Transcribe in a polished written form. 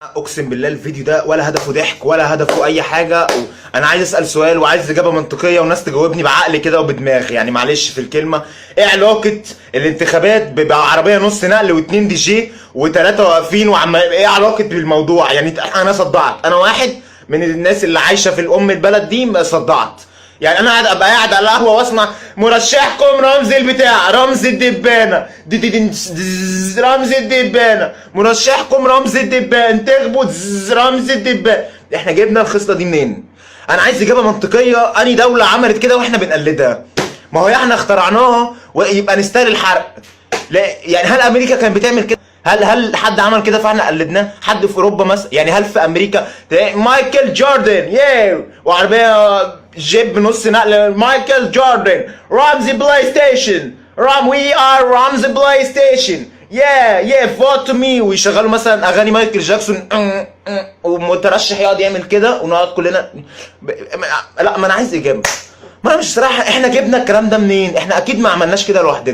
اقسم بالله الفيديو ده ولا هدفه ضحك ولا هدفه اي حاجه. انا عايز اسال سؤال وعايز اجابه منطقيه والناس تجاوبني بعقل كده وبدماغ، يعني معلش في الكلمه. ايه علاقه الانتخابات بعربيه نص نقل واتنين دي جي وثلاثه واقفين ايه علاقه بالموضوع؟ يعني انا صدعت، انا واحد من الناس اللي عايشه في البلد دي صدعت. يعني انا ابقى قاعد على القهوه واسمع مرشحكم رمز البتاع رمز الدبانه رمز الدبانه، مرشحكم رمز الدبانه انتخبوا رمز الدبانه. احنا جبنا الخصله دي منين؟ انا عايز اجابه منطقيه. اني دوله عملت كده واحنا بنقلدها؟ ما هو احنا اخترعناها ويبقى نستاهل الحرق. لا يعني هل امريكا كانت بتعمل كده؟ هل حد عمل كده فاحنا قلدناه؟ حد في اوروبا مثلا؟ يعني هل في امريكا مايكل جوردن وعربيه جيب بنص نقل مايكل جوردن رمز بلاي ستيشن وي ار رمز بلاي ستيشن فوت مي، ويشغلوا مثلا اغاني مايكل جاكسون ومترشح يقعد يعمل كده ونقعد كلنا لا ما انا عايز اجابه. ما انا مش صراحه احنا جبنا الكلام ده منين؟ احنا اكيد ما عملناش كده لوحدنا.